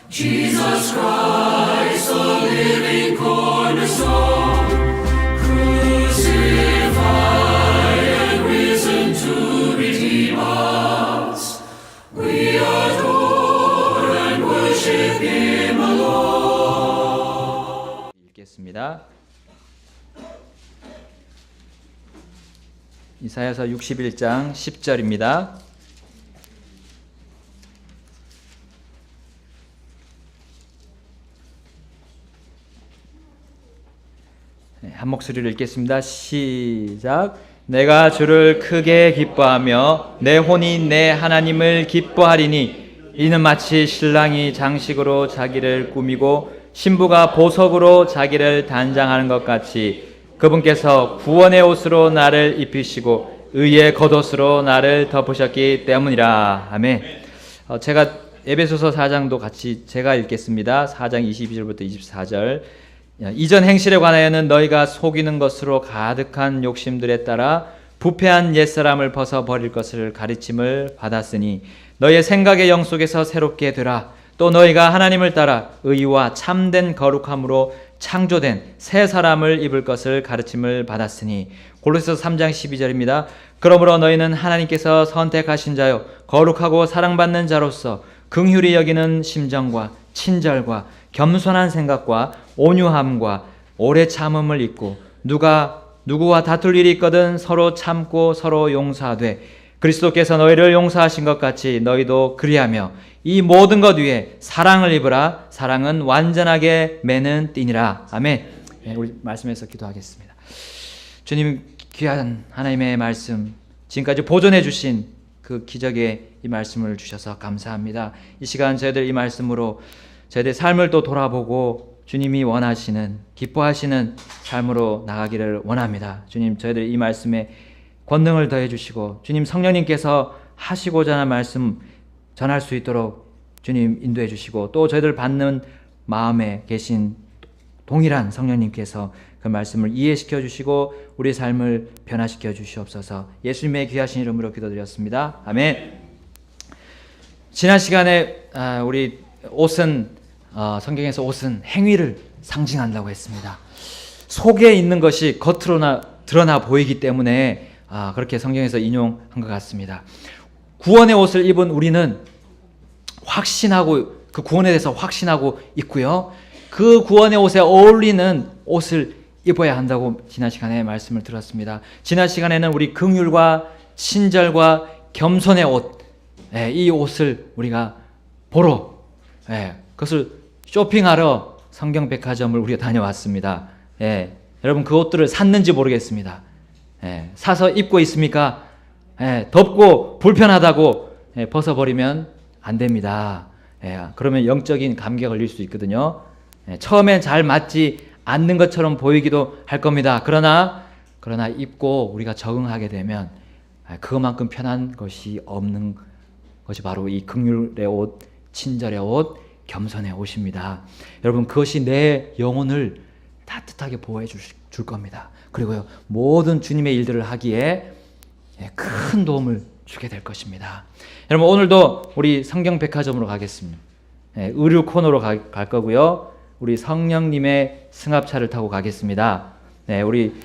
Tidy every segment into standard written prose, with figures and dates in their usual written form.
Jesus Christ, the living cornerstone, crucified and risen to redeem us. We adore and worship Him alone. 읽겠습니다. 이사야서 61장 10절입니다. 한 목소리로 읽겠습니다. 시작. 내가 주를 크게 기뻐하며 내 혼이 내 하나님을 기뻐하리니 이는 마치 신랑이 장식으로 자기를 꾸미고 신부가 보석으로 자기를 단장하는 것 같이 그분께서 구원의 옷으로 나를 입히시고 의의 겉옷으로 나를 덮으셨기 때문이라. 아멘. 제가 에베소서 4장도 같이 제가 읽겠습니다. 4장 22절부터 24절. 이전 행실에 관하여는 너희가 속이는 것으로 가득한 욕심들에 따라 부패한 옛사람을 벗어버릴 것을 가르침을 받았으니 너희의 생각의 영 속에서 새롭게 되라. 또 너희가 하나님을 따라 의와 참된 거룩함으로 창조된 새 사람을 입을 것을 가르침을 받았으니. 골로새서 3장 12절입니다. 그러므로 너희는 하나님께서 선택하신 자요 거룩하고 사랑받는 자로서 긍휼히 여기는 심정과 친절과 겸손한 생각과 온유함과 오래 참음을 입고 누구와 다툴 일이 있거든 서로 참고 서로 용서하되 그리스도께서 너희를 용서하신 것 같이 너희도 그리하며 이 모든 것 위에 사랑을 입으라. 사랑은 완전하게 매는 띠니라. 아멘. 우리 말씀에서 기도하겠습니다. 주님, 귀한 하나님의 말씀, 지금까지 보존해 주신 그 기적의 이 말씀을 주셔서 감사합니다. 이 시간 저희들 이 말씀으로 저희들의 삶을 또 돌아보고 주님이 원하시는, 기뻐하시는 삶으로 나가기를 원합니다. 주님, 저희들 이 말씀에 권능을 더해 주시고 주님 성령님께서 하시고자 하는 말씀 전할 수 있도록 주님 인도해 주시고 또 저희들 받는 마음에 계신 동일한 성령님께서 그 말씀을 이해시켜 주시고 우리 삶을 변화시켜 주시옵소서. 예수님의 귀하신 이름으로 기도드렸습니다. 아멘. 지난 시간에 우리 옷은 성경에서 옷은 행위를 상징한다고 했습니다. 속에 있는 것이 겉으로 드러나 보이기 때문에 그렇게 성경에서 인용한 것 같습니다. 구원의 옷을 입은 우리는 확신하고 그 구원에 대해서 확신하고 있고요. 그 구원의 옷에 어울리는 옷을 입어야 한다고 지난 시간에 말씀을 들었습니다. 지난 시간에는 우리 긍휼과 친절과 겸손의 옷, 이 옷을 우리가 보러 그것을 쇼핑하러 성경백화점을 우리가 다녀왔습니다. 여러분 그 옷들을 샀는지 모르겠습니다. 사서 입고 있습니까? 덥고 불편하다고 벗어버리면 안 됩니다. 그러면 영적인 감기가 걸릴 수 있거든요. 처음엔 잘 맞지 않는 것처럼 보이기도 할 겁니다. 그러나 입고 우리가 적응하게 되면 그것만큼 편한 것이 없는 것이 바로 이 긍휼의 옷, 친절의 옷, 겸손의 옷입니다. 여러분 그것이 내 영혼을 따뜻하게 보호해 줄 겁니다. 그리고요 모든 주님의 일들을 하기에 큰 도움을 주게 될 것입니다. 여러분 오늘도 우리 성경백화점으로 가겠습니다. 의류 코너로 갈 거고요. 우리 성령님의 승합차를 타고 가겠습니다. 우리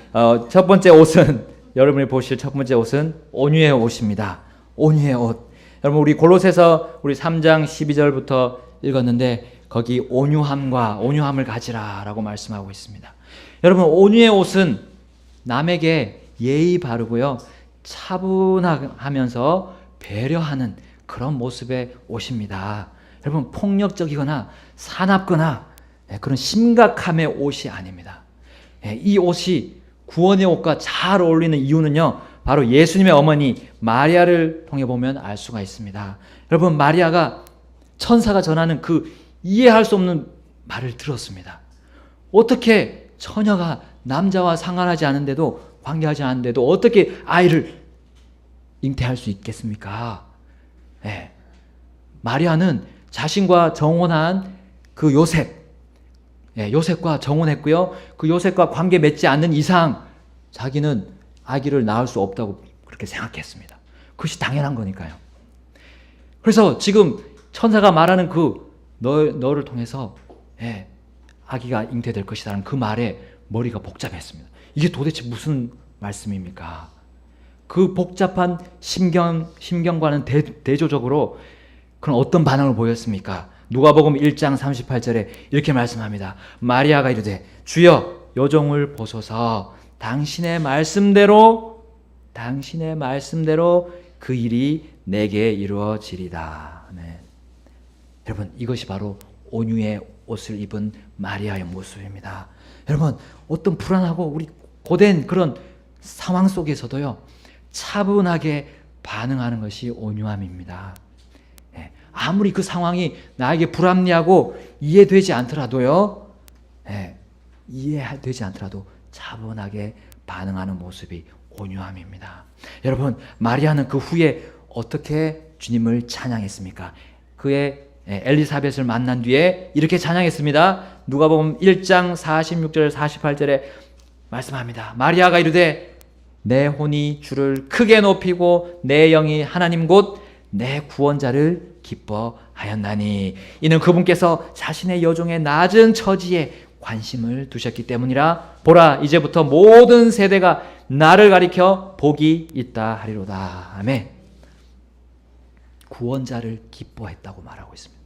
첫 번째 옷은 여러분이 보실 첫 번째 옷은 온유의 옷입니다. 온유의 옷. 여러분 우리 골로새서 우리 3장 12절부터 읽었는데 거기 온유함을 가지라라고 말씀하고 있습니다. 여러분 온유의 옷은 남에게 예의 바르고요 차분하면서 배려하는 그런 모습의 옷입니다. 여러분 폭력적이거나 사납거나 그런 심각함의 옷이 아닙니다. 이 옷이 구원의 옷과 잘 어울리는 이유는요 바로 예수님의 어머니 마리아를 통해 보면 알 수가 있습니다. 여러분 마리아가 천사가 전하는 그 이해할 수 없는 말을 들었습니다. 어떻게 처녀가 남자와 상관하지 않은데도 관계하지 않은데도 어떻게 아이를 잉태할 수 있겠습니까? 마리아는 자신과 정혼한 그 요셉과 정혼했고요. 그 요셉과 관계 맺지 않는 이상 자기는 아기를 낳을 수 없다고 그렇게 생각했습니다. 그것이 당연한 거니까요. 그래서 지금 천사가 말하는 너를 통해서 아기가 잉태될 것이라는 그 말에 머리가 복잡했습니다. 이게 도대체 무슨 말씀입니까? 그 복잡한 심경과는 대조적으로 그런 어떤 반응을 보였습니까? 누가복음 1장 38절에 이렇게 말씀합니다. 마리아가 이르되 주여 여종을 보소서 당신의 말씀대로 그 일이 내게 이루어지리다. 네. 여러분, 이것이 바로 온유의 옷을 입은 마리아의 모습입니다. 여러분, 어떤 불안하고 우리 고된 그런 상황 속에서도요, 차분하게 반응하는 것이 온유함입니다. 아무리 그 상황이 나에게 불합리하고 이해되지 않더라도요, 이해되지 않더라도 차분하게 반응하는 모습이 온유함입니다. 여러분, 마리아는 그 후에 어떻게 주님을 찬양했습니까? 그의 엘리사벳을 만난 뒤에 이렇게 찬양했습니다. 누가복음 1장 46절 48절에 말씀합니다. 마리아가 이르되 내 혼이 주를 크게 높이고 내 영이 하나님 곧 내 구원자를 기뻐하였나니 이는 그분께서 자신의 여종의 낮은 처지에 관심을 두셨기 때문이라. 보라, 이제부터 모든 세대가 나를 가리켜 복이 있다 하리로다. 아멘. 구원자를 기뻐했다고 말하고 있습니다.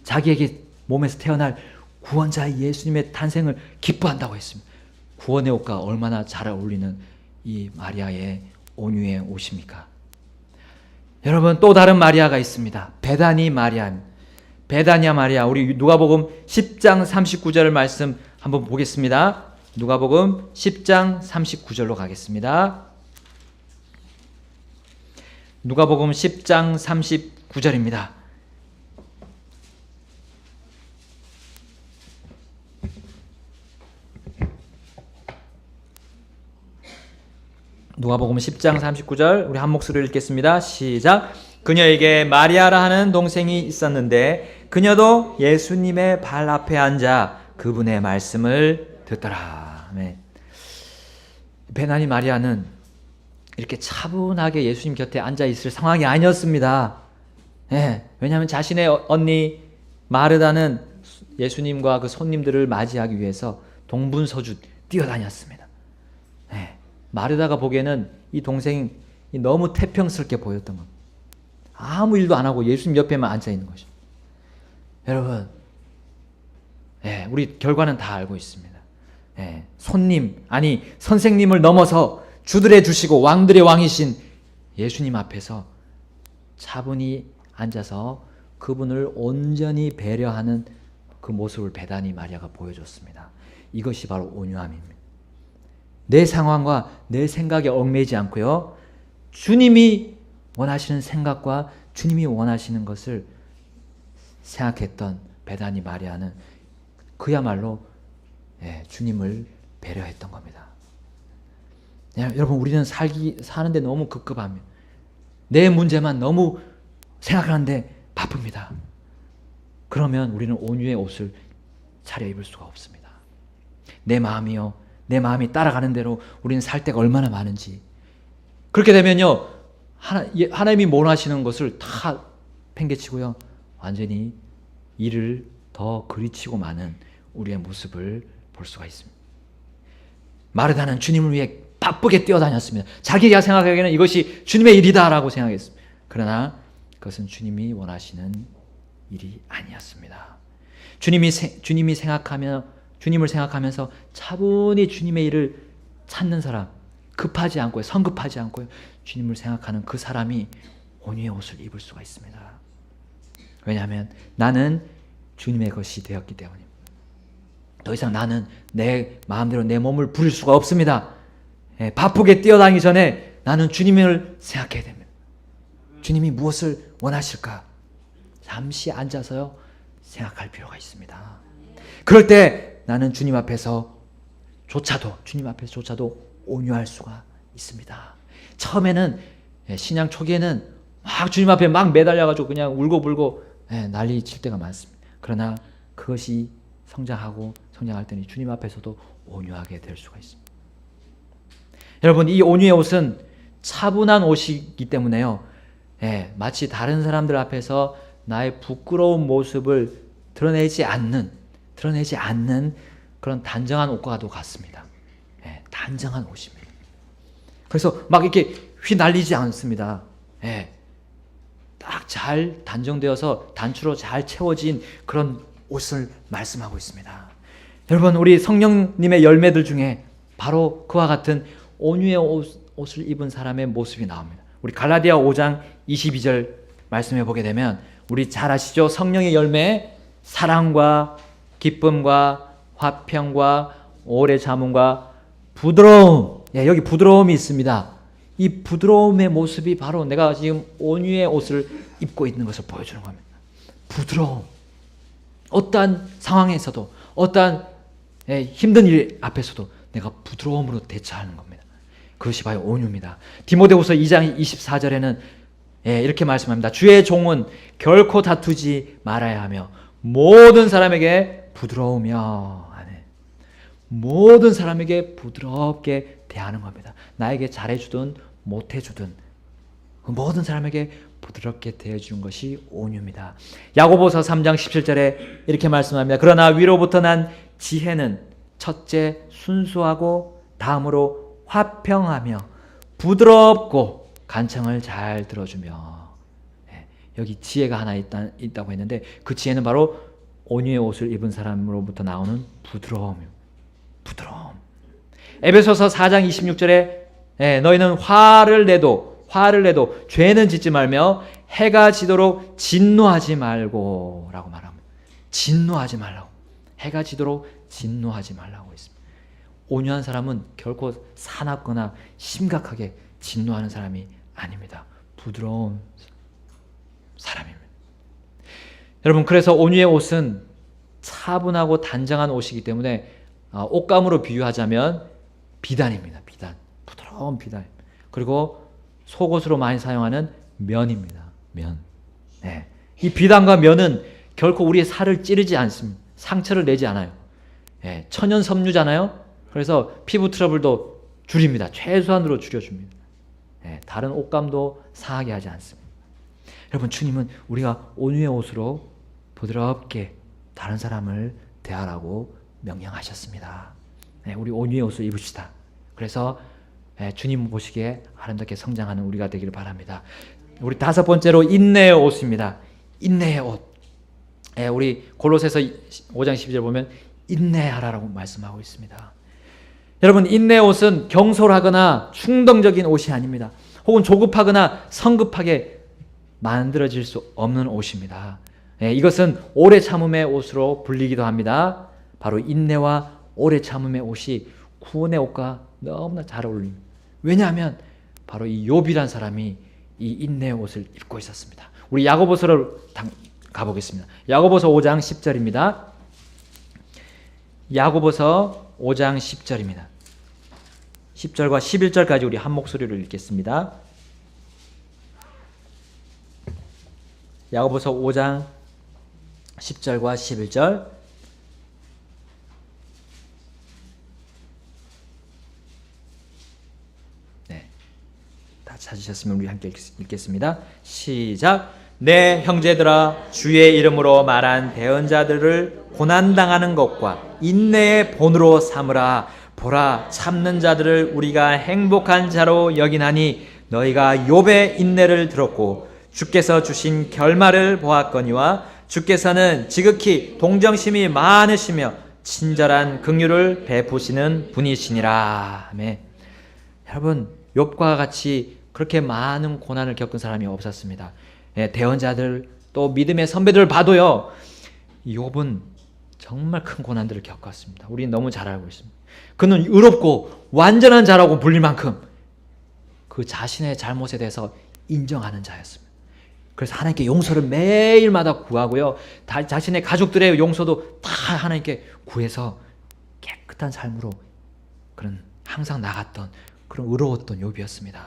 자기에게 몸에서 태어날 구원자 예수님의 탄생을 기뻐한다고 했습니다. 구원의 옷과 얼마나 잘 어울리는 이 마리아의 온유의 옷입니까? 여러분, 또 다른 마리아가 있습니다. 베다니 마리아. 베다니아 마리아. 우리 누가복음 10장 39절 말씀 한번 보겠습니다. 누가복음 10장 39절로 가겠습니다. 누가복음 10장 39절입니다. 누가복음 10장 39절 우리 한 목소리로 읽겠습니다. 시작. 그녀에게 마리아라 하는 동생이 있었는데 그녀도 예수님의 발 앞에 앉아 그분의 말씀을 듣더라. 네. 베다니 마리아는 이렇게 차분하게 예수님 곁에 앉아 있을 상황이 아니었습니다. 네. 왜냐하면 자신의 언니 마르다는 예수님과 그 손님들을 맞이하기 위해서 동분서주 뛰어다녔습니다. 네. 마르다가 보기에는 이 동생이 너무 태평스럽게 보였던 겁니다. 아무 일도 안 하고 예수님 옆에만 앉아 있는 것이죠. 여러분, 우리 결과는 다 알고 있습니다. 손님, 아니 선생님을 넘어서 주들의 주시고 왕들의 왕이신 예수님 앞에서 차분히 앉아서 그분을 온전히 배려하는 그 모습을 베다니 마리아가 보여줬습니다. 이것이 바로 온유함입니다. 내 상황과 내 생각에 얽매이지 않고요, 주님이 원하시는 생각과 주님이 원하시는 것을 생각했던 베다니 마리아는 그야말로 주님을 배려했던 겁니다. 여러분, 우리는 사는데 너무 급급합니다. 내 문제만 너무 생각하는데 바쁩니다. 그러면 우리는 온유의 옷을 차려입을 수가 없습니다. 내 마음이 따라가는 대로 우리는 살 때가 얼마나 많은지. 그렇게 되면요, 하나님이 원하시는 것을 다 팽개치고요, 완전히 이를 더 그리치고 마는 우리의 모습을 볼 수가 있습니다. 마르다는 주님을 위해 바쁘게 뛰어다녔습니다. 자기가 생각하기에는 이것이 주님의 일이다라고 생각했습니다. 그러나 그것은 주님이 원하시는 일이 아니었습니다. 주님을 생각하면서 차분히 주님의 일을 찾는 사람, 급하지 않고요, 성급하지 않고요, 주님을 생각하는 그 사람이 온유의 옷을 입을 수가 있습니다. 왜냐하면 나는 주님의 것이 되었기 때문입니다. 더 이상 나는 내 마음대로 내 몸을 부릴 수가 없습니다. 바쁘게 뛰어다니기 전에 나는 주님을 생각해야 됩니다. 주님이 무엇을 원하실까? 잠시 앉아서요, 생각할 필요가 있습니다. 그럴 때 나는 주님 앞에서조차도 온유할 수가 있습니다. 처음에는, 신앙 초기에는 막 주님 앞에 막 매달려가지고 그냥 울고불고 난리 칠 때가 많습니다. 그러나 그것이 성장할 때는 주님 앞에서도 온유하게 될 수가 있습니다. 여러분, 이 온유의 옷은 차분한 옷이기 때문에요, 마치 다른 사람들 앞에서 나의 부끄러운 모습을 드러내지 않는 그런 단정한 옷과도 같습니다. 예, 단정한 옷입니다. 그래서 막 이렇게 휘날리지 않습니다. 예, 딱 잘 단정되어서 단추로 잘 채워진 그런 옷을 말씀하고 있습니다. 여러분, 우리 성령님의 열매들 중에 바로 그와 같은 온유의 옷을 입은 사람의 모습이 나옵니다. 우리 갈라디아 5장 22절 말씀해 보게 되면 우리 잘 아시죠? 성령의 열매, 사랑과 기쁨과 화평과 오래 참음과 부드러움. 예, 여기 부드러움이 있습니다. 이 부드러움의 모습이 바로 내가 지금 온유의 옷을 입고 있는 것을 보여주는 겁니다. 부드러움. 어떠한 상황에서도, 어떠한 힘든 일 앞에서도 내가 부드러움으로 대처하는 겁니다. 그것이 바로 온유입니다. 디모데후서 2장 24절에는 이렇게 말씀합니다. 주의 종은 결코 다투지 말아야 하며 모든 사람에게 부드러우며, 모든 사람에게 부드럽게 대하는 겁니다. 나에게 잘해주든 못해주든 모든 사람에게 부드럽게 대해주는 것이 온유입니다. 야고보서 3장 17절에 이렇게 말씀합니다. 그러나 위로부터 난 지혜는 첫째 순수하고 다음으로 화평하며 부드럽고 간청을 잘 들어주며. 여기 지혜가 하나 있다고 했는데 그 지혜는 바로 온유의 옷을 입은 사람으로부터 나오는 부드러움. 에베소서 4장 26절에 너희는 화를 내도 죄는 짓지 말며 해가 지도록 진노하지 말고 라고 말합니다. 진노하지 말라고. 해가 지도록 진노하지 말라고 했습니다. 온유한 사람은 결코 사납거나 심각하게 진노하는 사람이 아닙니다. 부드러운 사람입니다. 여러분, 그래서 온유의 옷은 차분하고 단정한 옷이기 때문에 옷감으로 비유하자면 비단입니다. 비단. 부드러운 비단. 그리고 속옷으로 많이 사용하는 면입니다. 면. 이 비단과 면은 결코 우리의 살을 찌르지 않습니다. 상처를 내지 않아요. 천연 섬유잖아요. 그래서 피부 트러블도 줄입니다. 최소한으로 줄여줍니다. 다른 옷감도 상하게 하지 않습니다. 여러분, 주님은 우리가 온유의 옷으로 부드럽게 다른 사람을 대하라고 명령하셨습니다. 우리 온유의 옷을 입읍시다. 그래서 주님 보시기에 아름답게 성장하는 우리가 되기를 바랍니다. 우리 다섯 번째로 인내의 옷입니다. 인내의 옷. 우리 골로새서 5장 12절 보면 인내하라라고 말씀하고 있습니다. 여러분, 인내의 옷은 경솔하거나 충동적인 옷이 아닙니다. 혹은 조급하거나 성급하게 만들어질 수 없는 옷입니다. 이것은 오래 참음의 옷으로 불리기도 합니다. 바로 인내와 오래 참음의 옷이 구원의 옷과 너무나 잘 어울립니다. 왜냐하면 바로 이 욥이란 사람이 이 인내의 옷을 입고 있었습니다. 우리 야고보서를 가보겠습니다. 야고보서 5장 10절입니다. 야고보서 5장 10절입니다. 10절과 11절까지 우리 한 목소리로 읽겠습니다. 야고보서 5장 10절과 11절. 다 찾으셨으면 우리 함께 읽겠습니다. 시작. 내 형제들아, 주의 이름으로 말한 대언자들을 고난당하는 것과 인내의 본으로 삼으라. 보라, 참는 자들을 우리가 행복한 자로 여기나니 너희가 욥의 인내를 들었고 주께서 주신 결말을 보았거니와 주께서는 지극히 동정심이 많으시며 친절한 긍휼을 베푸시는 분이시니라. 아멘. 여러분, 욥과 같이 그렇게 많은 고난을 겪은 사람이 없었습니다. 대언자들 또 믿음의 선배들을 봐도요, 욥은 정말 큰 고난들을 겪었습니다. 우리는 너무 잘 알고 있습니다. 그는 의롭고 완전한 자라고 불릴 만큼 그 자신의 잘못에 대해서 인정하는 자였습니다. 그래서 하나님께 용서를 매일마다 구하고요, 자신의 가족들의 용서도 다 하나님께 구해서 깨끗한 삶으로 그런 항상 나갔던 그런 의로웠던 욥이었습니다.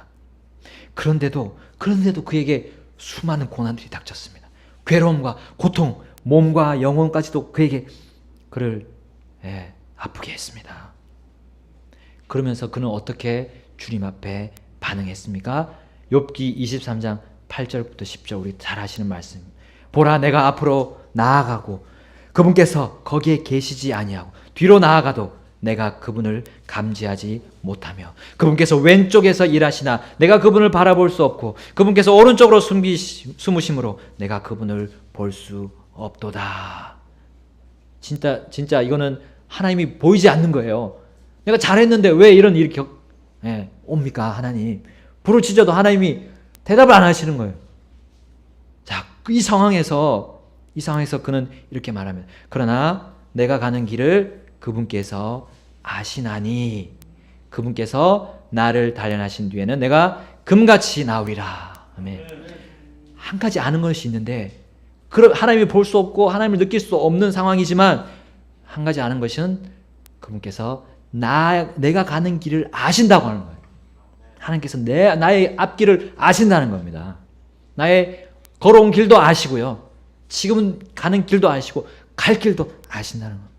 그런데도 그에게 수많은 고난들이 닥쳤습니다. 괴로움과 고통, 몸과 영혼까지도 그를 아프게 했습니다. 그러면서 그는 어떻게 주님 앞에 반응했습니까? 욥기 23장 8절부터 10절 우리 잘 아시는 말씀. 보라, 내가 앞으로 나아가고 그분께서 거기에 계시지 아니하고 뒤로 나아가도 내가 그분을 감지하지 못하며 그분께서 왼쪽에서 일하시나 내가 그분을 바라볼 수 없고 그분께서 오른쪽으로 숨으심으로 내가 그분을 볼 수 없도다. 진짜 이거는 하나님이 보이지 않는 거예요. 내가 잘했는데 왜 이런 일이 옵니까? 하나님 부르짖어도 하나님이 대답을 안 하시는 거예요. 자, 이 상황에서 그는 이렇게 말하면 그러나 내가 가는 길을 그분께서 아시나니 그분께서 나를 단련하신 뒤에는 내가 금같이 나오리라. 아멘. 한 가지 아는 것이 있는데 하나님이 볼 수 없고 하나님을 느낄 수 없는 상황이지만 한 가지 아는 것은 그분께서 내가 가는 길을 아신다고 하는 거예요. 하나님께서 나의 앞길을 아신다는 겁니다. 나의 걸어온 길도 아시고요. 지금 가는 길도 아시고 갈 길도 아신다는 겁니다.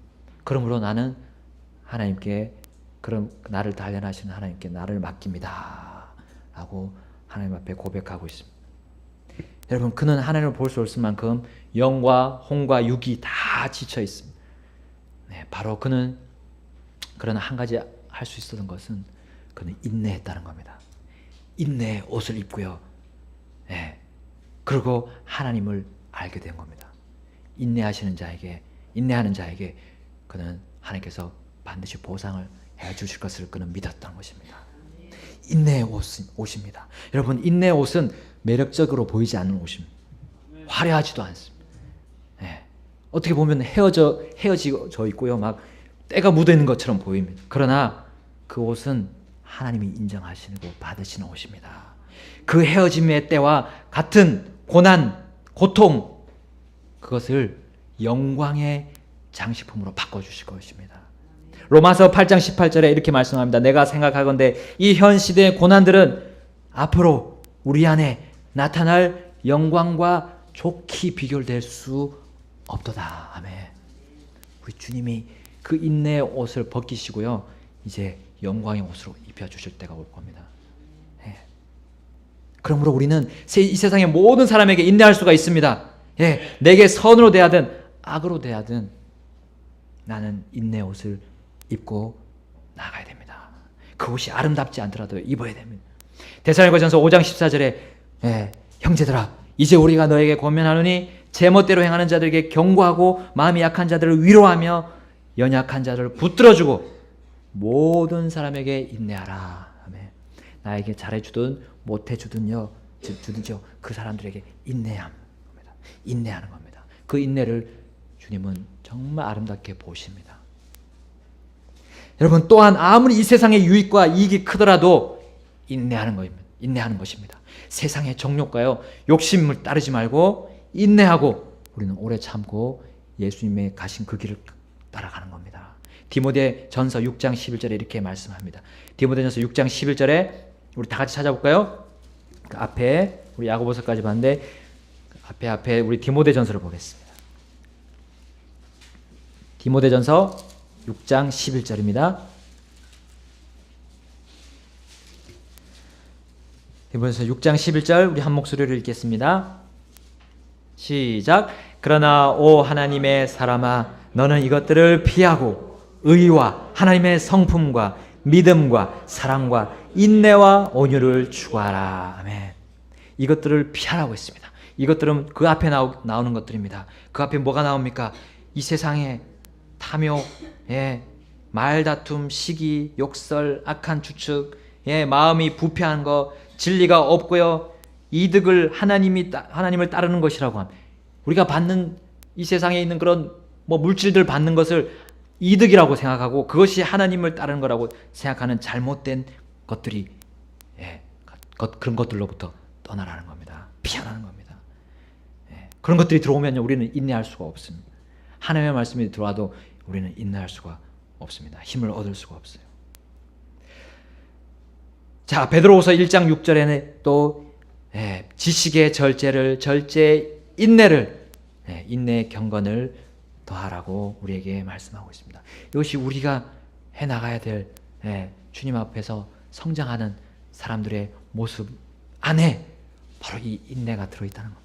그러므로 나는 하나님께 그럼 나를 단련하시는 하나님께 나를 맡깁니다. 라고 하나님 앞에 고백하고 있습니다. 여러분 그는 하나님을 볼 수 없을 만큼 영과 혼과 육이 다 지쳐 있습니다. 네, 바로 그러나 한 가지 할 수 있었던 것은 그는 인내했다는 겁니다. 인내의 옷을 입고요. 네, 그리고 하나님을 알게 된 겁니다. 인내하는 자에게 그는 하나님께서 반드시 보상을 해주실 것을 그는 믿었던 것입니다. 인내의 옷입니다. 여러분 인내의 옷은 매력적으로 보이지 않는 옷입니다. 화려하지도 않습니다. 네. 어떻게 보면 헤어져 있고요. 막 때가 묻어 있는 것처럼 보입니다. 그러나 그 옷은 하나님이 인정하시고 받으시는 옷입니다. 그 헤어짐의 때와 같은 고난, 고통 그것을 영광의 장식품으로 바꿔주실 것입니다. 로마서 8장 18절에 이렇게 말씀합니다. 내가 생각하건대 이 현 시대의 고난들은 앞으로 우리 안에 나타날 영광과 좋게 비교될 수 없도다. 아멘. 우리 주님이 그 인내의 옷을 벗기시고요. 이제 영광의 옷으로 입혀주실 때가 올 겁니다. 예. 그러므로 우리는 이 세상의 모든 사람에게 인내할 수가 있습니다. 예. 내게 선으로 대하든 악으로 대하든 나는 인내의 옷을 입고 나가야 됩니다. 그 옷이 아름답지 않더라도 입어야 됩니다. 데살로니가전서 5장 14절에 형제들아 이제 우리가 너에게 권면하노니 제멋대로 행하는 자들에게 경고하고 마음이 약한 자들을 위로하며 연약한 자들을 붙들어주고 모든 사람에게 인내하라. 아멘. 나에게 잘해주든 못해주든요 그 사람들에게 인내하는 겁니다. 그 인내를 주님은 정말 아름답게 보십니다. 여러분 또한 아무리 이 세상의 유익과 이익이 크더라도 인내하는 것입니다. 세상의 정욕과요 욕심을 따르지 말고 인내하고 우리는 오래 참고 예수님의 가신 그 길을 따라가는 겁니다. 디모데전서 6장 11절에 이렇게 말씀합니다. 디모데전서 6장 11절에 우리 다 같이 찾아볼까요? 그 앞에 우리 야고보서까지 봤는데 앞에 우리 디모데전서를 보겠습니다. 디모데전서 6장 11절입니다. 디모데전서 6장 11절 우리 한 목소리로 읽겠습니다. 시작. 그러나 오 하나님의 사람아 너는 이것들을 피하고 의와 하나님의 성품과 믿음과 사랑과 인내와 온유를 추구하라. 아멘. 이것들을 피하라고 했습니다. 이것들은 그 앞에 나오는 것들입니다. 그 앞에 뭐가 나옵니까? 이 세상에 탐욕, 말다툼, 시기, 욕설, 악한 추측, 마음이 부패한 것, 진리가 없고요. 이득을 하나님을 따르는 것이라고 합니다. 우리가 받는 이 세상에 있는 그런 물질들 받는 것을 이득이라고 생각하고 그것이 하나님을 따르는 거라고 생각하는 잘못된 것들이 그런 것들로부터 떠나라는 겁니다. 피하라는 겁니다. 그런 것들이 들어오면 우리는 인내할 수가 없습니다. 하나님의 말씀이 들어와도 우리는 인내할 수가 없습니다. 힘을 얻을 수가 없어요. 자, 베드로후서 1장 6절에는 또 지식의 절제 인내를 인내의 경건을 더하라고 우리에게 말씀하고 있습니다. 이것이 우리가 해나가야 될 주님 앞에서 성장하는 사람들의 모습 안에 바로 이 인내가 들어있다는 겁니다.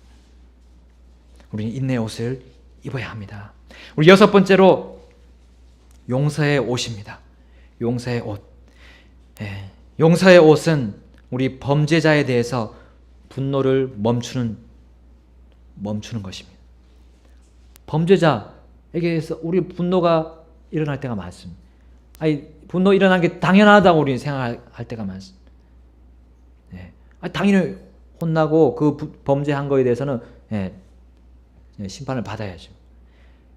우리는 인내의 옷을 입어야 합니다. 우리 여섯 번째로 용서의 옷입니다. 용서의 옷. 용서의 옷은 우리 범죄자에 대해서 분노를 멈추는 것입니다. 범죄자에게서 우리 분노가 일어날 때가 많습니다. 분노 일어난 게 당연하다고 우리는 생각할 때가 많습니다. 당연히 혼나고 그 범죄한 거에 대해서는 심판을 받아야죠.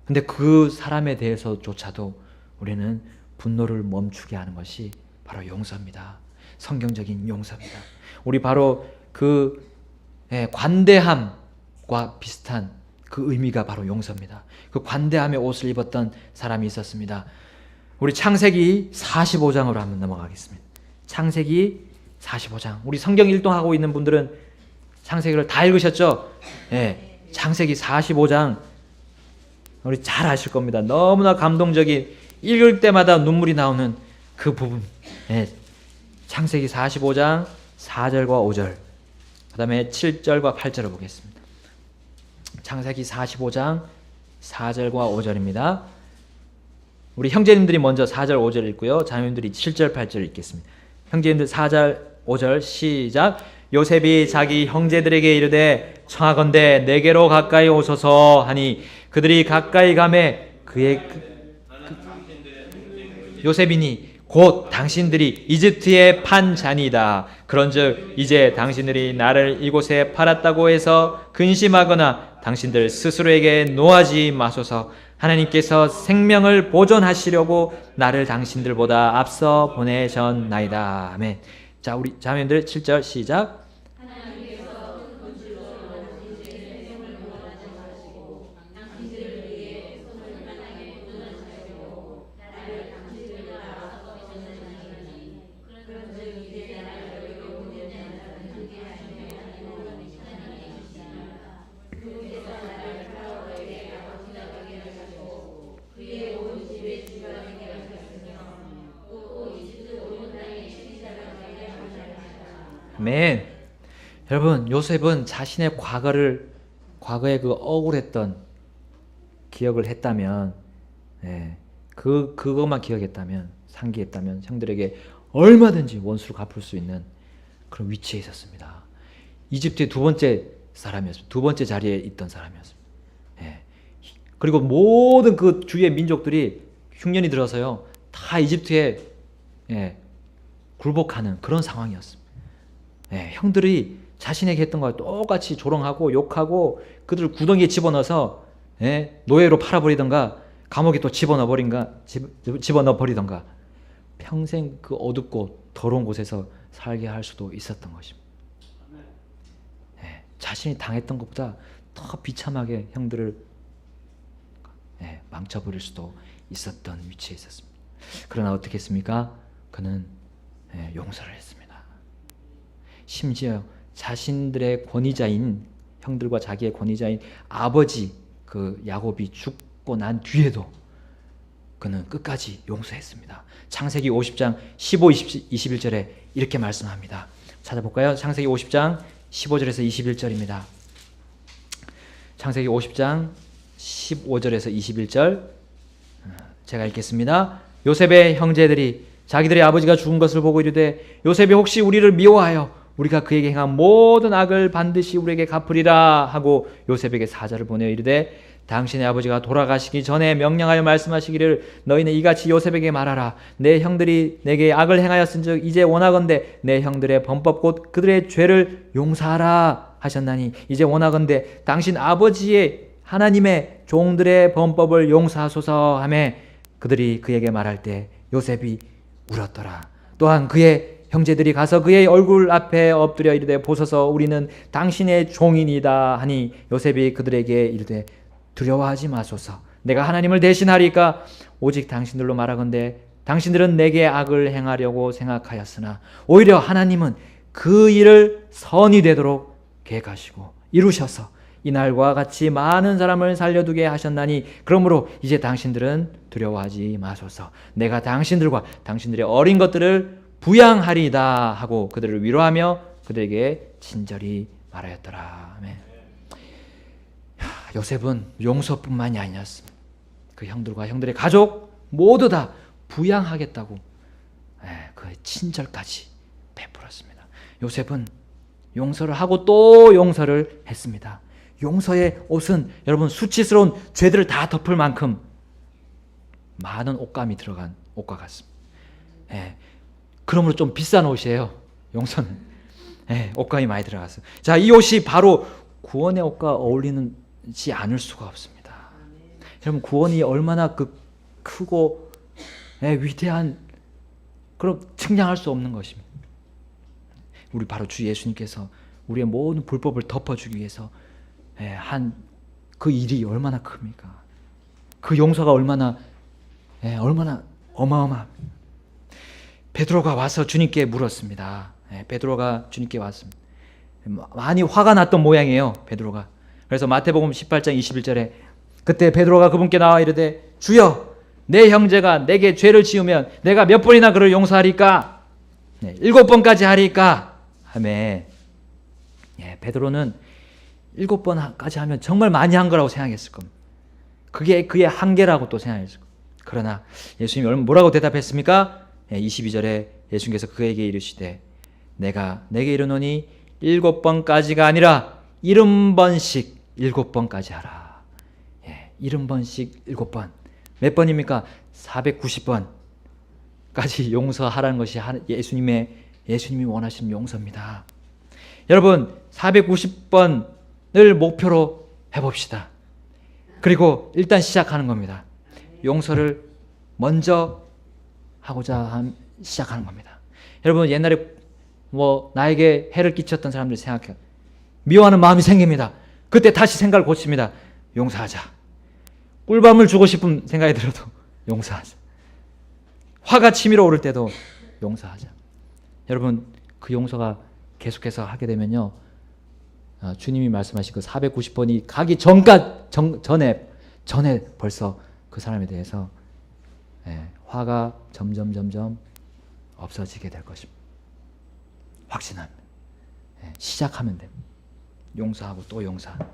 근데 그 사람에 대해서조차도 우리는 분노를 멈추게 하는 것이 바로 용서입니다. 성경적인 용서입니다. 우리 바로 그 관대함과 비슷한 그 의미가 바로 용서입니다. 그 관대함의 옷을 입었던 사람이 있었습니다. 우리 창세기 45장으로 한번 넘어가겠습니다. 창세기 45장. 우리 성경 일동하고 있는 분들은 창세기를 다 읽으셨죠? 창세기 45장 우리 잘 아실 겁니다. 너무나 감동적인, 읽을 때마다 눈물이 나오는 그 부분. 창세기 45장 4절과 5절, 그 다음에 7절과 8절을 보겠습니다. 창세기 45장 4절과 5절입니다. 우리 형제님들이 먼저 4절 5절 읽고요, 자매님들이 7절 8절 읽겠습니다. 형제님들 4절 5절 시작. 요셉이 자기 형제들에게 이르되 청하건대 내게로 가까이 오소서 하니 그들이 가까이 가매 그의 요셉이니 곧 당신들이 이집트에 판 자니이다. 그런즉 이제 당신들이 나를 이곳에 팔았다고 해서 근심하거나 당신들 스스로에게 노하지 마소서. 하나님께서 생명을 보존하시려고 나를 당신들보다 앞서 보내셨나이다. 아멘. 자, 우리 자매님들 7절 시작. 아멘. 여러분, 요셉은 자신의 과거에 그 억울했던 기억을 했다면, 그것만 기억했다면, 상기했다면 형들에게 얼마든지 원수를 갚을 수 있는 그런 위치에 있었습니다. 이집트의 두 번째 사람이었습니다. 두 번째 자리에 있던 사람이었습니다. 그리고 모든 그 주위의 민족들이 흉년이 들어서요, 다 이집트에 굴복하는 그런 상황이었습니다. 형들이 자신에게 했던 거와 똑같이 조롱하고 욕하고 그들을 구덩이에 집어넣어서 노예로 팔아버리던가 감옥에 또 집어넣어 버리던가 평생 그 어둡고 더러운 곳에서 살게 할 수도 있었던 것입니다. 자신이 당했던 것보다 더 비참하게 형들을 망쳐버릴 수도 있었던 위치에 있었습니다. 그러나 어떻게 했습니까? 그는 용서를 했습니다. 심지어 자신들의 권위자인, 형들과 자기의 권위자인 아버지 그 야곱이 죽고 난 뒤에도 그는 끝까지 용서했습니다. 창세기 50장 15, 21절에 이렇게 말씀합니다. 찾아볼까요? 창세기 50장 15절에서 21절입니다. 창세기 50장 15절에서 21절 제가 읽겠습니다. 요셉의 형제들이 자기들의 아버지가 죽은 것을 보고 이르되 요셉이 혹시 우리를 미워하여 우리가 그에게 행한 모든 악을 반드시 우리에게 갚으리라 하고 요셉에게 사자를 보내어 이르되 당신의 아버지가 돌아가시기 전에 명령하여 말씀하시기를 너희는 이같이 요셉에게 말하라. 내 형들이 내게 악을 행하였은즉 이제 원하건대 내 형들의 범법 곧 그들의 죄를 용서하라 하셨나니 이제 원하건대 당신 아버지의 하나님의 종들의 범법을 용서하소서 하며 그들이 그에게 말할 때 요셉이 울었더라. 또한 그의 형제들이 가서 그의 얼굴 앞에 엎드려 이르되 보소서 우리는 당신의 종이니이다 하니 요셉이 그들에게 이르되 두려워하지 마소서. 내가 하나님을 대신하리까 오직 당신들로 말하건대 당신들은 내게 악을 행하려고 생각하였으나 오히려 하나님은 그 일을 선이 되도록 계획하시고 이루셔서 이날과 같이 많은 사람을 살려두게 하셨나니 그러므로 이제 당신들은 두려워하지 마소서. 내가 당신들과 당신들의 어린 것들을 부양하리이다 하고 그들을 위로하며 그들에게 친절히 말하였더라. 아멘. 요셉은 용서뿐만이 아니었습니다. 그 형들과 형들의 가족 모두 다 부양하겠다고 그의 친절까지 베풀었습니다. 요셉은 용서를 하고 또 용서를 했습니다. 용서의 옷은 여러분 수치스러운 죄들을 다 덮을 만큼 많은 옷감이 들어간 옷과 같습니다. 그러므로 좀 비싼 옷이에요. 용서는 옷감이 많이 들어갔어요. 자, 이 옷이 바로 구원의 옷과 어울리는지 않을 수가 없습니다. 여러분, 구원이 얼마나 그 크고 위대한, 그럼 측량할 수 없는 것입니다. 우리 바로 주 예수님께서 우리의 모든 불법을 덮어주기 위해서 한 그 일이 얼마나 큽니까? 그 용서가 얼마나 어마어마합니다. 베드로가 와서 주님께 물었습니다. 베드로가 주님께 왔습니다. 많이 화가 났던 모양이에요, 베드로가. 그래서 마태복음 18장 21절에 그때 베드로가 그분께 나와 이르되 주여, 내 형제가 내게 죄를 지으면 내가 몇 번이나 그를 용서하리까? 7번까지 하리까? 하매 베드로는 7번까지 하면 정말 많이 한 거라고 생각했을 겁니다. 그게 그의 한계라고 또 생각했을 겁니다. 그러나 예수님이 뭐라고 대답했습니까? 22절에 예수님께서 그에게 이르시되 내가 내게 이르노니 7번까지가 아니라 70번씩 7번까지 하라. 70번씩 7번. 몇 번입니까? 490번까지 용서하라는 것이 예수님이 원하시는 용서입니다. 여러분, 490번을 목표로 해봅시다. 그리고 일단 시작하는 겁니다. 용서를 먼저 하고자 시작하는 겁니다. 여러분, 옛날에 나에게 해를 끼쳤던 사람들 생각해요. 미워하는 마음이 생깁니다. 그때 다시 생각을 고칩니다. 용서하자. 꿀밤을 주고 싶은 생각이 들어도 용서하자. 화가 치밀어 오를 때도 용서하자. 여러분, 그 용서가 계속해서 하게 되면요, 주님이 말씀하신 그 490번이 가기 전에 벌써 그 사람에 대해서 화가 점점 없어지게 될 것입니다. 확신합니다. 시작하면 됩니다. 용서하고 또 용서하는.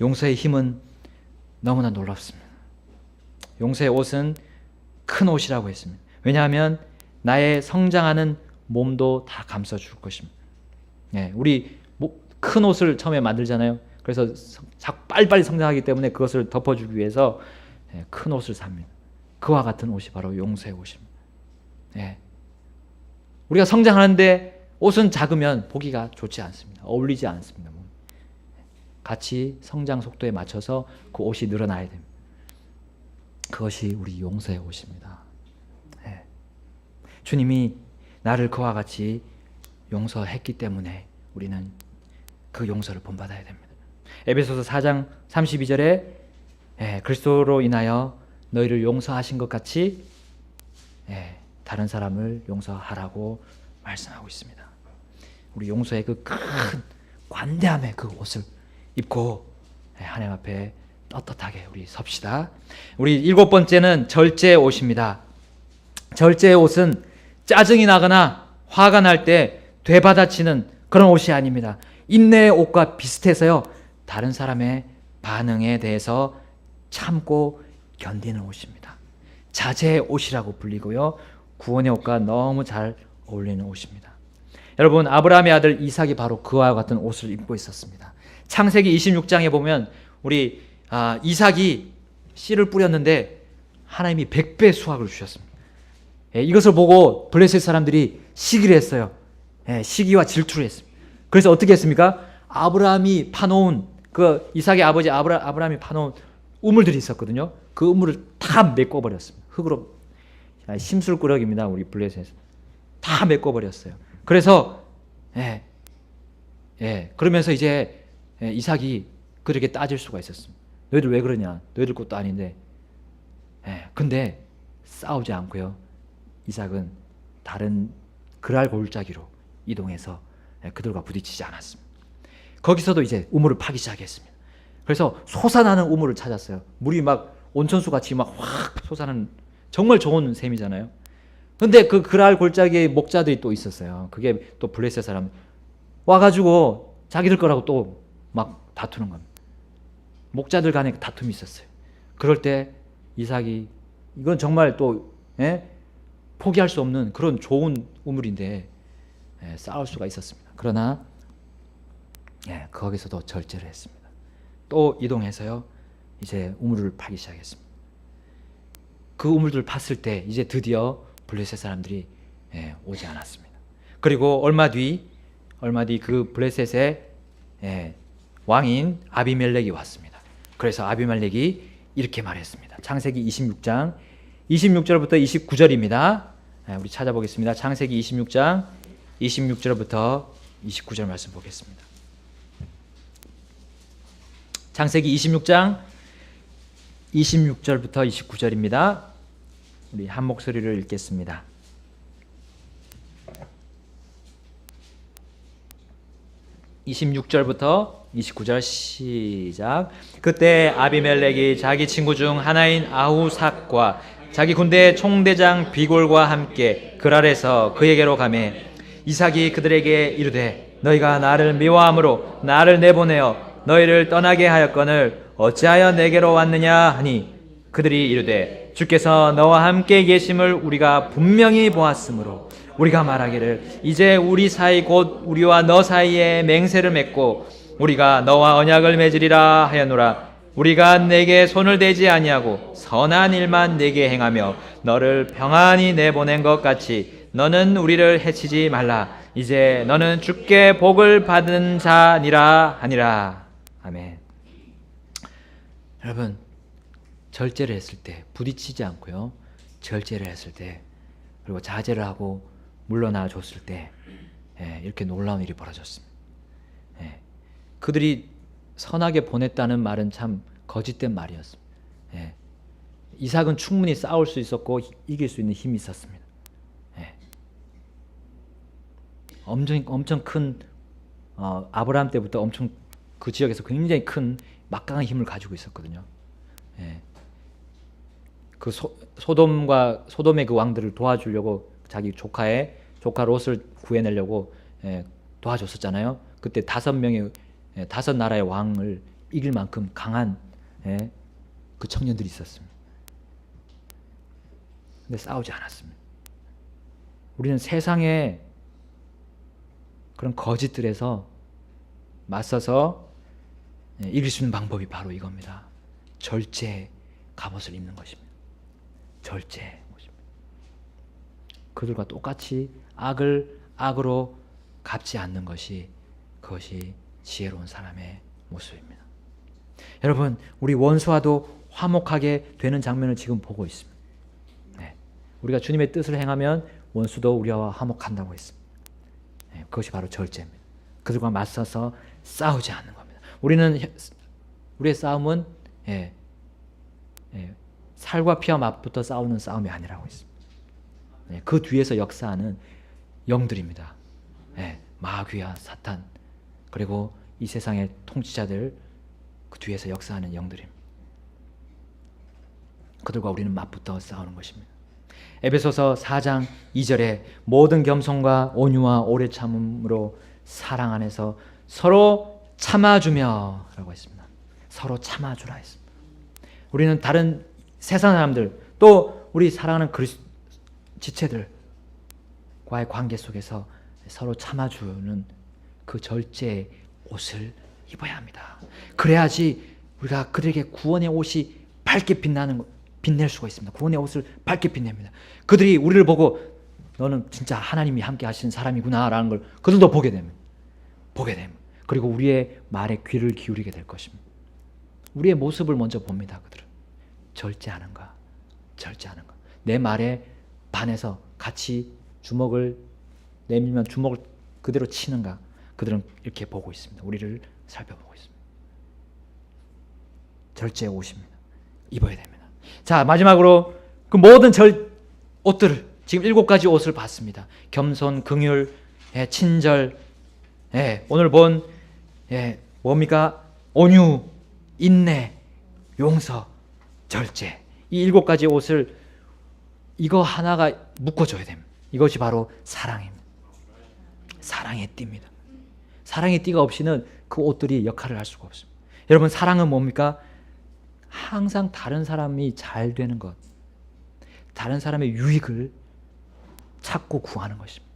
용서의 힘은 너무나 놀랍습니다. 용서의 옷은 큰 옷이라고 했습니다. 왜냐하면 나의 성장하는 몸도 다 감싸줄 것입니다. 우리 큰 옷을 처음에 만들잖아요. 그래서 빨리빨리 성장하기 때문에 그것을 덮어주기 위해서 큰 옷을 삽니다. 그와 같은 옷이 바로 용서의 옷입니다. 우리가 성장하는데 옷은 작으면 보기가 좋지 않습니다. 어울리지 않습니다. 같이 성장 속도에 맞춰서 그 옷이 늘어나야 됩니다. 그것이 우리 용서의 옷입니다. 주님이 나를 그와 같이 용서했기 때문에 우리는 그 용서를 본받아야 됩니다. 에베소서 4장 32절에 그리스도로 인하여 너희를 용서하신 것 같이 다른 사람을 용서하라고 말씀하고 있습니다. 우리 용서의 그 큰 관대함의 그 옷을 입고 하나님 앞에 떳떳하게 우리 섭시다. 우리 7번째는 절제의 옷입니다. 절제의 옷은 짜증이 나거나 화가 날 때 되받아치는 그런 옷이 아닙니다. 인내의 옷과 비슷해서요, 다른 사람의 반응에 대해서 참고 견디는 옷입니다. 자제의 옷이라고 불리고요, 구원의 옷과 너무 잘 어울리는 옷입니다. 여러분, 아브라함의 아들 이삭이 바로 그와 같은 옷을 입고 있었습니다. 창세기 26장에 보면 우리 이삭이 씨를 뿌렸는데 하나님이 100배 수확을 주셨습니다. 이것을 보고 블레셋 사람들이 시기를 했어요. 시기와 질투를 했습니다. 그래서 어떻게 했습니까? 아브라함이 파놓은 그 이삭의 아버지 아브라함이 파놓은 우물들이 있었거든요. 그 우물을 다 메꿔버렸습니다. 흙으로. 심술꾸러기입니다. 우리 블레셋에서 다 메꿔버렸어요. 그래서 그러면서 이제 이삭이 그렇게 따질 수가 있었습니다. 너희들 왜 그러냐? 너희들 것도 아닌데. 근데 싸우지 않고요, 이삭은 다른 그랄 골짜기로 이동해서 그들과 부딪히지 않았습니다. 거기서도 이제 우물을 파기 시작했습니다. 그래서 솟아나는 우물을 찾았어요. 물이 막 온천수 같이 막 확 솟아나는 정말 좋은 샘이잖아요. 근데 그 그랄 골짜기에 목자들이 또 있었어요. 그게 또 블레셋 사람 와가지고 자기들 거라고 또 막 다투는 겁니다. 목자들 간에 다툼이 있었어요. 그럴 때 이삭이 이건 정말 또 포기할 수 없는 그런 좋은 우물인데 싸울 수가 있었습니다. 그러나 거기서도 절제를 했습니다. 또 이동해서요 이제 우물을 파기 시작했습니다. 그 우물들을 팠을 때 이제 드디어 블레셋 사람들이 오지 않았습니다. 그리고 얼마 뒤 그 블레셋의 왕인 아비멜렉이 왔습니다. 그래서 아비멜렉이 이렇게 말했습니다. 창세기 26장 26절부터 29절입니다. 우리 찾아보겠습니다. 창세기 26장 26절부터 29절 말씀 보겠습니다. 창세기 26장 26절부터 29절입니다. 우리 한 목소리를 읽겠습니다. (26절부터) 29절 시작. 그때 아비멜렉이 자기 친구 중 하나인 아후삭과 자기 군대 총대장 비골과 함께 그랄에서 그에게로 가매 이삭이 그들에게 이르되 너희가 나를 미워함으로 나를 내보내어 너희를 떠나게 하였거늘 어찌하여 내게로 왔느냐 하니 그들이 이르되 주께서 너와 함께 계심을 우리가 분명히 보았으므로 우리가 말하기를 이제 우리 사이 곧 우리와 너 사이에 맹세를 맺고 우리가 너와 언약을 맺으리라 하였노라. 우리가 내게 손을 대지 아니하고 선한 일만 내게 행하며 너를 평안히 내보낸 것 같이 너는 우리를 해치지 말라. 이제 너는 주께 복을 받은 자니라 하니라. 아멘. 여러분, 절제를 했을 때 부딪히지 않고요, 절제를 했을 때 그리고 자제를 하고 물러나 줬을 때 이렇게 놀라운 일이 벌어졌습니다. 그들이 선하게 보냈다는 말은 참 거짓된 말이었습니다. 이삭은 충분히 싸울 수 있었고 이길 수 있는 힘이 있었습니다. 엄청 큰 아브라함 때부터 엄청 그 지역에서 굉장히 큰 막강한 힘을 가지고 있었거든요. 그 소돔의 그 왕들을 도와주려고 자기 조카 롯을 구해내려고 도와줬었잖아요. 그때 5 나라의 왕을 이길 만큼 강한 그 청년들이 있었습니다. 근데 싸우지 않았습니다. 우리는 세상의 그런 거짓들에서 맞서서 이길 수 있는 방법이 바로 이겁니다. 절제 갑옷을 입는 것입니다. 절제. 그들과 똑같이 악을 악으로 갚지 않는 것이 그것이 지혜로운 사람의 모습입니다. 여러분, 우리 원수와도 화목하게 되는 장면을 지금 보고 있습니다. 우리가 주님의 뜻을 행하면 원수도 우리와 화목한다고 했습니다. 그것이 바로 절제입니다. 그들과 맞서서 싸우지 않는 겁니다. 우리의 싸움은 살과 피와 맞붙어 싸우는 싸움이 아니라고 했습니다. 그 뒤에서 역사하는 영들입니다. 마귀와 사탄 그리고 이 세상의 통치자들, 그 뒤에서 역사하는 영들입니다. 그들과 우리는 맞붙어 싸우는 것입니다. 에베소서 4장 2절에 모든 겸손과 온유와 오래 참음으로 사랑 안에서 서로 참아주며 라고 했습니다. 서로 참아주라 했습니다. 우리는 다른 세상 사람들 또 우리 사랑하는 지체들과의 관계 속에서 서로 참아주는 그 절제의 옷을 입어야 합니다. 그래야지 우리가 그들에게 구원의 옷이 밝게 빛낼 수가 있습니다. 구원의 옷을 밝게 빛냅니다. 그들이 우리를 보고 너는 진짜 하나님이 함께 하시는 사람이구나 라는 걸 그들도 보게 됩니다. 그리고 우리의 말에 귀를 기울이게 될 것입니다. 우리의 모습을 먼저 봅니다. 그들은 절제하는가. 내 말에 반해서 같이 주먹을 내밀면 주먹을 그대로 치는가. 그들은 이렇게 보고 있습니다. 우리를 살펴보고 있습니다. 절제의 옷입니다. 입어야 됩니다. 자, 마지막으로 그 모든 옷들을 지금 7가지 옷을 봤습니다. 겸손, 긍휼, 친절, 오늘 본 뭡니까? 온유, 인내, 용서, 절제. 이 7가지 옷을 이거 하나가 묶어줘야 됩니다. 이것이 바로 사랑입니다. 사랑의 띠입니다. 사랑의 띠가 없이는 그 옷들이 역할을 할 수가 없습니다. 여러분, 사랑은 뭡니까? 항상 다른 사람이 잘 되는 것, 다른 사람의 유익을 찾고 구하는 것입니다.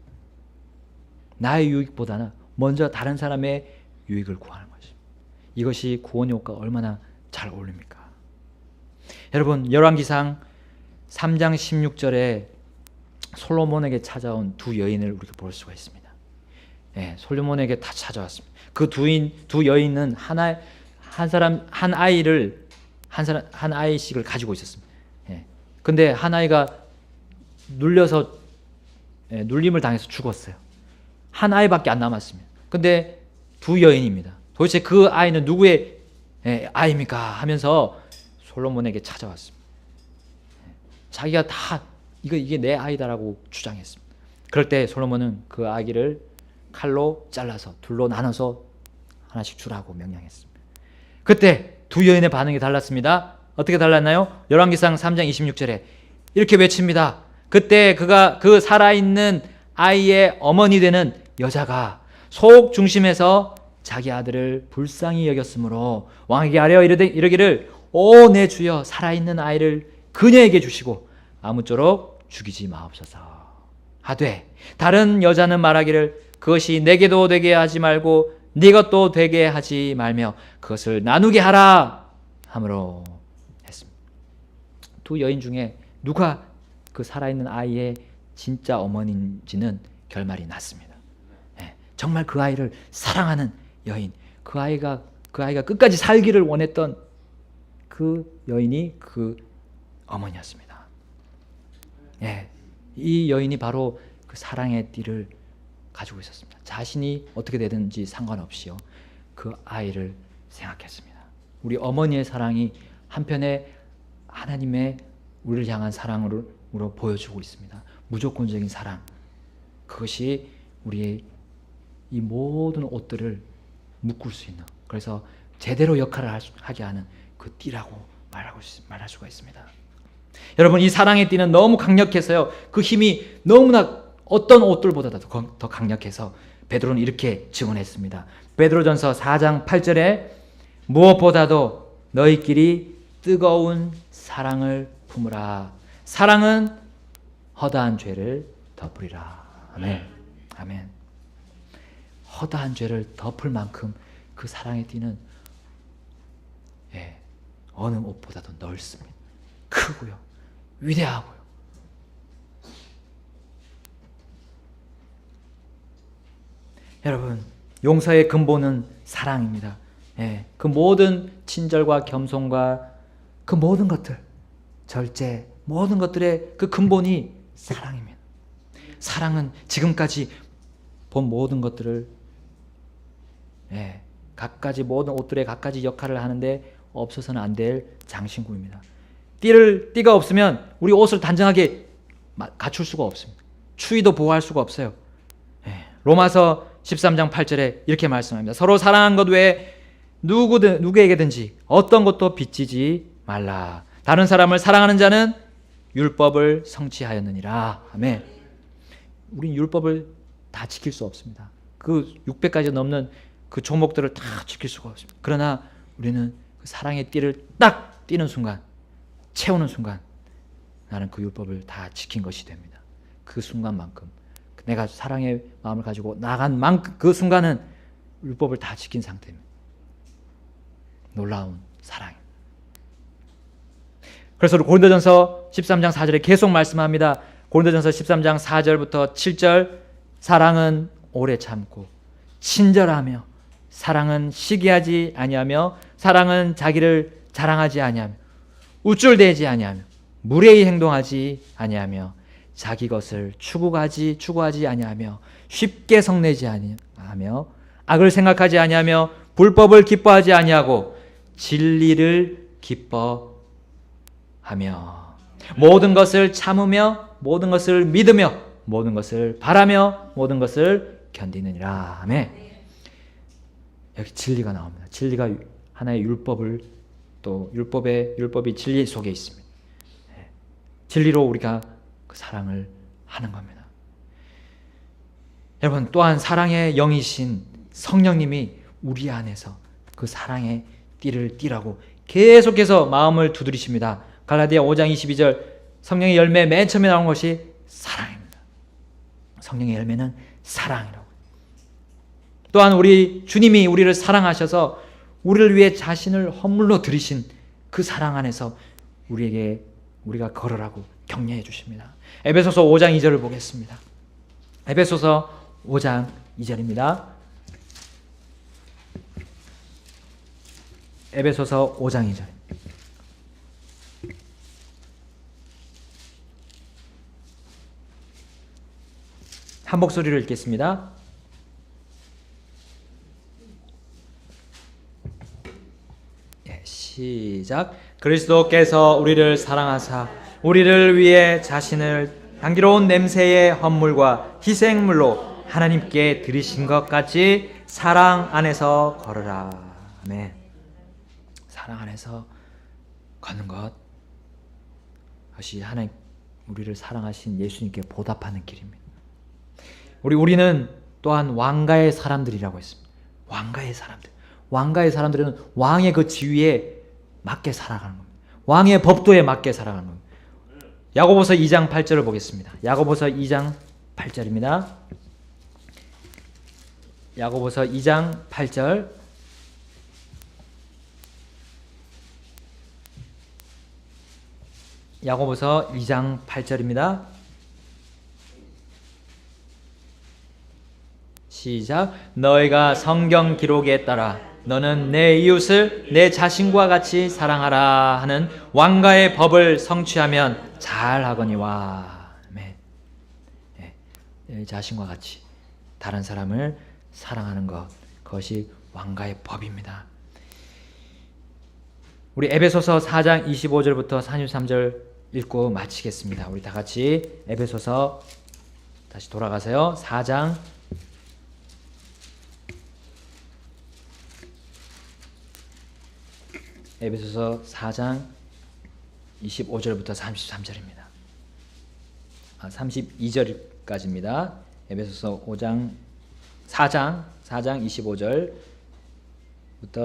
나의 유익보다는 먼저 다른 사람의 유익을 구하는 것입니다. 이것이 구원의 효과가 얼마나 잘 어울립니까? 여러분, 열왕기상 3장 16절에 솔로몬에게 찾아온 두 여인을 우리가 볼 수가 있습니다. 예, 솔로몬에게 다 찾아왔습니다. 그 두 여인은 한 아이씩을 가지고 있었습니다. 예, 근데 한 아이가 눌림을 당해서 죽었어요. 한 아이밖에 안 남았습니다. 근데 두 여인입니다. 도대체 그 아이는 누구의 아이입니까? 하면서 솔로몬에게 찾아왔습니다. 자기가 다 이게 내 아이다라고 주장했습니다. 그럴 때 솔로몬은 그 아기를 칼로 잘라서 둘로 나눠서 하나씩 주라고 명령했습니다. 그때 두 여인의 반응이 달랐습니다. 어떻게 달랐나요? 열왕기상 3장 26절에 이렇게 외칩니다. 그때 그 살아있는 아이의 어머니 되는 여자가 속 중심에서 자기 아들을 불쌍히 여겼으므로 왕에게 아뢰어 이르기를 오 내 주여 살아있는 아이를 그녀에게 주시고 아무쪼록 죽이지 마옵소서 하되 다른 여자는 말하기를 그것이 내게도 되게 하지 말고 네 것도 되게 하지 말며 그것을 나누게 하라 하므로 했습니다. 두 여인 중에 누가 그 살아있는 아이의 진짜 어머니인지는 결말이 났습니다. 정말 그 아이를 사랑하는 여인, 그 아이가 끝까지 살기를 원했던 그 여인이 그 어머니였습니다. 이 여인이 바로 그 사랑의 띠를 가지고 있었습니다. 자신이 어떻게 되든지 상관없이요, 그 아이를 생각했습니다. 우리 어머니의 사랑이 한편에 하나님의 우리를 향한 사랑으로 보여주고 있습니다. 무조건적인 사랑. 그것이 우리의 이 모든 옷들을 묶을 수 있는, 그래서 제대로 역할을 하게 하는 그 띠라고 말할 수가 있습니다. 여러분, 이 사랑의 띠는 너무 강력해서요, 그 힘이 너무나 어떤 옷들보다도 더 강력해서 베드로는 이렇게 증언했습니다. 베드로전서 4장 8절에 무엇보다도 너희끼리 뜨거운 사랑을 품으라. 사랑은 허다한 죄를 덮으리라. 아멘. 아멘. 허다한 죄를 덮을 만큼 그 사랑의 띠는 어느 옷보다도 넓습니다. 크고요, 위대하고요. 여러분, 용서의 근본은 사랑입니다. 그 모든 친절과 겸손과 그 모든 것들, 절제, 모든 것들의 그 근본이 사랑입니다. 사랑은 지금까지 본 모든 것들을 각가지 모든 옷들의 각가지 역할을 하는데 없어서는 안 될 장신구입니다. 띠가 없으면 우리 옷을 단정하게 갖출 수가 없습니다. 추위도 보호할 수가 없어요. 로마서 13장 8절에 이렇게 말씀합니다. 서로 사랑한 것 외에 누구에게든지 어떤 것도 빚지지 말라. 다른 사람을 사랑하는 자는 율법을 성취하였느니라. 아멘. 우린 율법을 다 지킬 수 없습니다. 그 600가지 넘는 그 종목들을 다 지킬 수가 없습니다. 그러나 우리는 그 사랑의 띠를 딱 띠는 순간, 채우는 순간 나는 그 율법을 다 지킨 것이 됩니다. 그 순간만큼 내가 사랑의 마음을 가지고 나간 만큼 그 순간은 율법을 다 지킨 상태입니다. 놀라운 사랑입니다. 그래서 고린도전서 13장 4절에 계속 말씀합니다. 고린도전서 13장 4절부터 7절 사랑은 오래 참고 친절하며 사랑은 시기하지 아니하며 사랑은 자기를 자랑하지 아니하며 우쭐대지 아니하며 무례히 행동하지 아니하며 자기 것을 추구하지 아니하며 쉽게 성내지 아니하며 악을 생각하지 아니하며 불법을 기뻐하지 아니하고 진리를 기뻐하며 모든 것을 참으며 모든 것을 믿으며 모든 것을 바라며 모든 것을 견디느니라. 아멘. 여기 진리가 나옵니다. 진리가 하나의 율법이 진리 속에 있습니다. 진리로 우리가 그 사랑을 하는 겁니다. 여러분, 또한 사랑의 영이신 성령님이 우리 안에서 그 사랑의 띠를 띠라고 계속해서 마음을 두드리십니다. 갈라디아 5장 22절 성령의 열매 맨 처음에 나온 것이 사랑입니다. 성령의 열매는 사랑이라고. 또한 우리 주님이 우리를 사랑하셔서 우리를 위해 자신을 헌물로 드리신 그 사랑 안에서 우리가 걸으라고 격려해 주십니다. 에베소서 5장 2절을 보겠습니다. 에베소서 5장 2절입니다. 에베소서 5장 2절. 한 목소리로 읽겠습니다. 시작. 그리스도께서 우리를 사랑하사 우리를 위해 자신을 향기로운 냄새의 헌물과 희생물로 하나님께 드리신 것 같이 사랑 안에서 걸으라. 아멘. 사랑 안에서 걷는 것, 그것이 하나님 우리를 사랑하신 예수님께 보답하는 길입니다. 우리는 또한 왕가의 사람들이라고 했습니다. 왕가의 사람들. 왕가의 사람들은 왕의 그 지위에 맞게 살아가는 겁니다. 왕의 법도에 맞게 살아가는 겁니다. 야고보서 2장 8절을 보겠습니다. 야고보서 2장 8절입니다. 야고보서 2장 8절. 야고보서 2장 8절입니다. 시작. 너희가 성경 기록에 따라 너는 내 이웃을 내 자신과 같이 사랑하라 하는 왕가의 법을 성취하면 잘하거니와. 아멘. 내 자신과 같이 다른 사람을 사랑하는 것, 그것이 왕가의 법입니다. 우리 에베소서 4장 25절부터 33절 읽고 마치겠습니다. 우리 다 같이 에베소서 다시 돌아가세요. 4장 에베소서 4장 25절부터 33절입니다. 32절까지입니다. 에베소서 4장 25절부터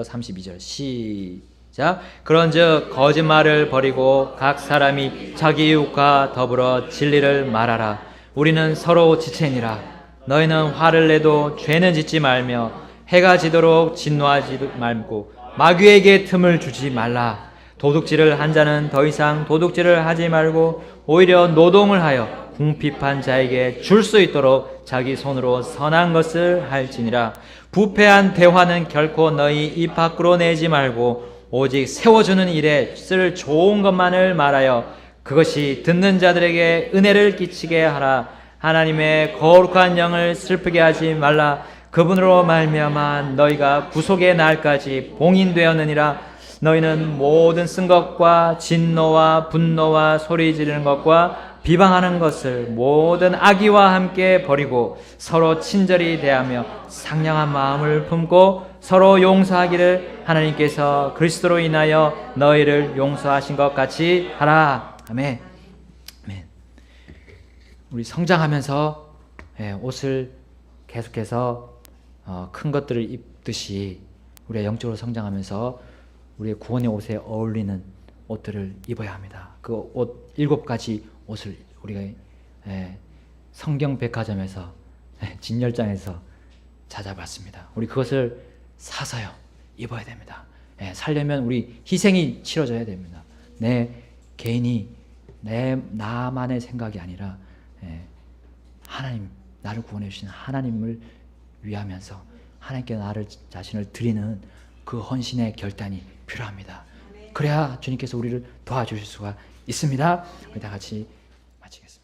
32절 시작. 그런즉 거짓말을 버리고 각 사람이 자기 이웃과 더불어 진리를 말하라. 우리는 서로 지체니라. 너희는 화를 내도 죄는 짓지 말며 해가 지도록 진노하지 말고 마귀에게 틈을 주지 말라. 도둑질을 한 자는 더 이상 도둑질을 하지 말고 오히려 노동을 하여 궁핍한 자에게 줄 수 있도록 자기 손으로 선한 것을 할지니라. 부패한 대화는 결코 너희 입 밖으로 내지 말고 오직 세워주는 일에 쓸 좋은 것만을 말하여 그것이 듣는 자들에게 은혜를 끼치게 하라. 하나님의 거룩한 영을 슬프게 하지 말라. 그분으로 말미암아 너희가 구속의 날까지 봉인되었느니라. 너희는 모든 쓴 것과 진노와 분노와 소리 지르는 것과 비방하는 것을 모든 악의와 함께 버리고 서로 친절히 대하며 상냥한 마음을 품고 서로 용서하기를 하나님께서 그리스도로 인하여 너희를 용서하신 것 같이 하라. 아멘. 아멘. 우리 성장하면서 옷을 계속해서 큰 것들을 입듯이 우리가 영적으로 성장하면서 우리의 구원의 옷에 어울리는 옷들을 입어야 합니다. 그 옷 7가지 옷을 우리가 성경 백화점에서 진열장에서 찾아봤습니다. 우리 그것을 사서요 입어야 됩니다. 살려면 우리 희생이 치러져야 됩니다. 내 개인이 나만의 생각이 아니라 하나님, 나를 구원해 주신 하나님을 위하면서 하나님께 나를 자신을 드리는 그 헌신의 결단이 필요합니다. 그래야 주님께서 우리를 도와주실 수가 있습니다. 우리 다 같이 마치겠습니다.